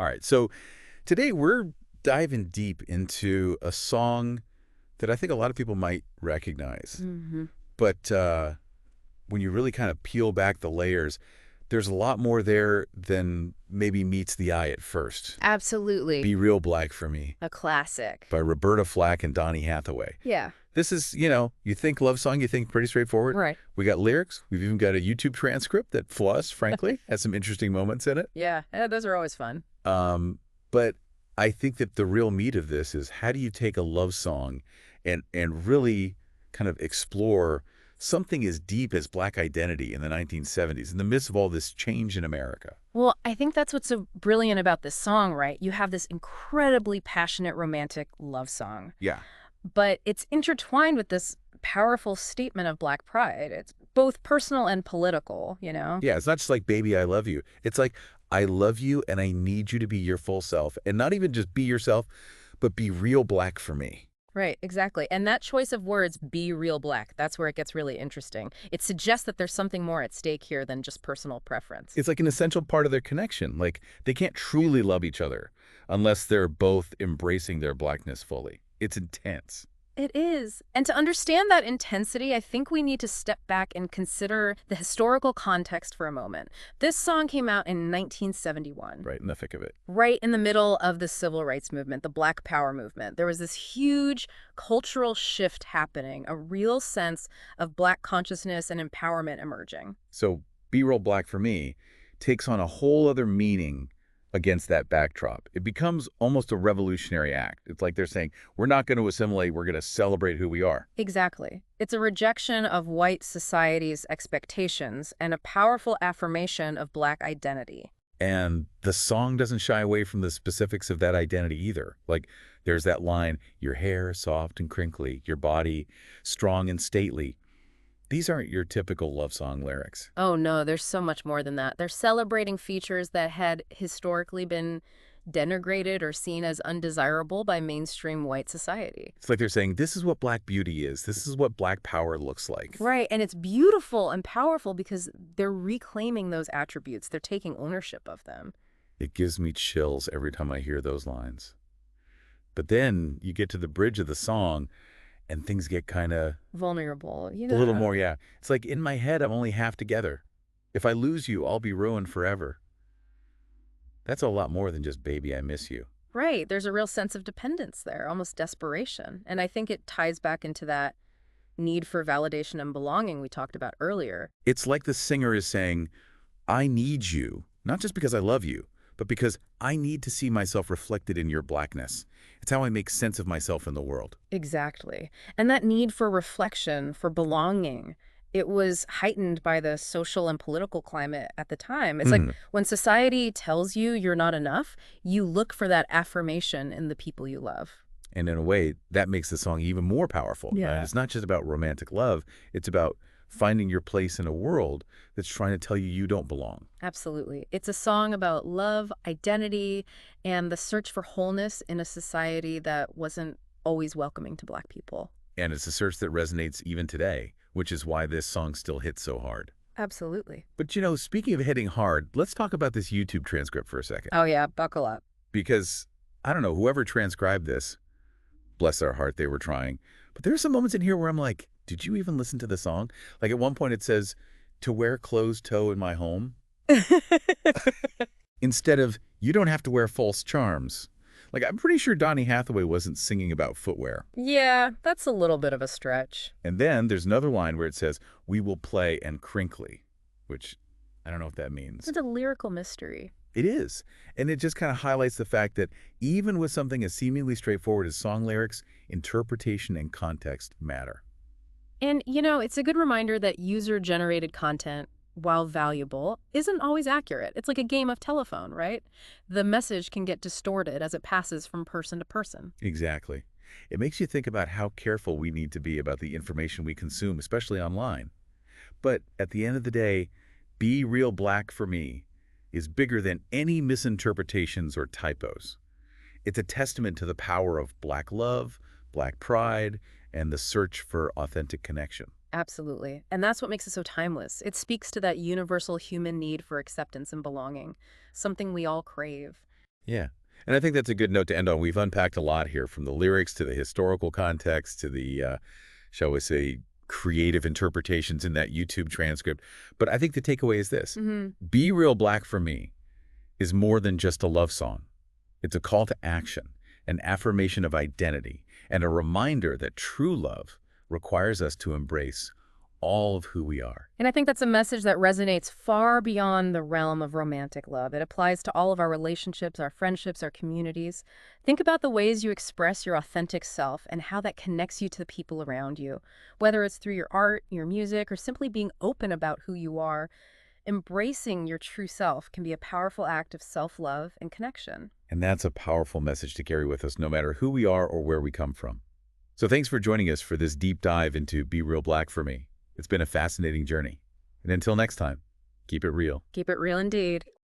All right, so today we're diving deep into a song that I think a lot of people might recognize. Hmm. But when you really kind of peel back the layers, there's a lot more there than maybe meets the eye at first. Absolutely. Be Real Black for Me A classic. by Roberta Flack and Donny Hathaway. Yeah. This is, you think love song, you think pretty straightforward. Right. We got lyrics. We've even got a YouTube transcript that, for us, frankly, has some interesting moments in it. Yeah. Those are always fun. But I think that the real meat of this is how do you take a love song and really kind of explore something as deep as Black identity in the 1970s in the midst of all this change in America? Well, I think that's what's so brilliant about this song, right? You have this incredibly passionate romantic love song, Yeah. but it's intertwined with this powerful statement of Black pride. It's both personal and political, you know? Yeah, it's not just like, baby, I love you. It's like, I love you and I need you to be your full self. And not even just be yourself, but be real Black for me. Right, exactly. And that choice of words, be real Black, that's where it gets really interesting. It suggests that there's something more at stake here than just personal preference. It's like an essential part of their connection. Like, they can't truly love each other unless they're both embracing their Blackness fully. It's intense. It is. And to understand that intensity, I think we need to step back and consider the historical context for a moment. This song came out in 1971. Right in the thick of it. Right in the middle of the civil rights movement, the Black Power movement. There was this huge cultural shift happening, a real sense of Black consciousness and empowerment emerging. So Be Real Black for me takes on a whole other meaning against that backdrop. It becomes almost a revolutionary act. It's like they're saying, we're not going to assimilate, we're going to celebrate who we are. Exactly. It's a rejection of white society's expectations and a powerful affirmation of Black identity. And the song doesn't shy away from the specifics of that identity either. Like, there's that line, your hair soft and crinkly, your body strong and stately. These aren't your typical love song lyrics. Oh no, there's so much more than that. They're celebrating features that had historically been denigrated or seen as undesirable by mainstream white society. It's like they're saying, this is what Black beauty is. This is what Black power looks like. Right, and it's beautiful and powerful because they're reclaiming those attributes. They're taking ownership of them. It gives me chills every time I hear those lines. But then you get to the bridge of the song, and things get kind of Vulnerable, a little more, yeah. It's like, in my head, I'm only half together. If I lose you, I'll be ruined forever. That's a lot more than just, baby, I miss you. Right, there's a real sense of dependence there, almost desperation. And I think it ties back into that need for validation and belonging we talked about earlier. It's like the singer is saying, I need you, not just because I love you, but because I need to see myself reflected in your Blackness. It's how I make sense of myself in the world. Exactly. And that need for reflection, for belonging, it was heightened by the social and political climate at the time. It's like when society tells you you're not enough, you look for that affirmation in the people you love. And in a way, that makes the song even more powerful. Yeah. It's not just about romantic love. It's about finding your place in a world that's trying to tell you you don't belong. Absolutely. It's a song about love, identity, and the search for wholeness in a society that wasn't always welcoming to Black people. And it's a search that resonates even today, which is why this song still hits so hard. Absolutely. But, speaking of hitting hard, let's talk about this YouTube transcript for a second. Oh, yeah. Buckle up. Because, I don't know, whoever transcribed this, bless their heart, they were trying. But there are some moments in here where I'm like, did you even listen to the song? Like, at one point it says, to wear closed toe in my home. Instead of, you don't have to wear false charms. Like, I'm pretty sure Donny Hathaway wasn't singing about footwear. Yeah, that's a little bit of a stretch. And then there's another line where it says, we will play and crinkly, which I don't know what that means. It's a lyrical mystery. It is. And it just kind of highlights the fact that even with something as seemingly straightforward as song lyrics, interpretation and context matter. And, it's a good reminder that user-generated content, while valuable, isn't always accurate. It's like a game of telephone, right? The message can get distorted as it passes from person to person. Exactly. It makes you think about how careful we need to be about the information we consume, especially online. But at the end of the day, Be Real Black for me is bigger than any misinterpretations or typos. It's a testament to the power of Black love, Black pride, and the search for authentic connection. Absolutely. And that's what makes it so timeless. It speaks to that universal human need for acceptance and belonging, something we all crave. Yeah. And I think that's a good note to end on. We've unpacked a lot here, from the lyrics to the historical context to the, shall we say, creative interpretations in that YouTube transcript. But I think the takeaway is this. Hmm. Be Real Black for me is more than just a love song. It's a call to action, an affirmation of identity, and a reminder that true love requires us to embrace all of who we are. And I think that's a message that resonates far beyond the realm of romantic love. It applies to all of our relationships, our friendships, our communities. Think about the ways you express your authentic self and how that connects you to the people around you. Whether it's through your art, your music, or simply being open about who you are, embracing your true self can be a powerful act of self-love and connection. And that's a powerful message to carry with us no matter who we are or where we come from. So thanks for joining us for this deep dive into Be Real Black for me. It's been a fascinating journey. And until next time, keep it real. Keep it real indeed.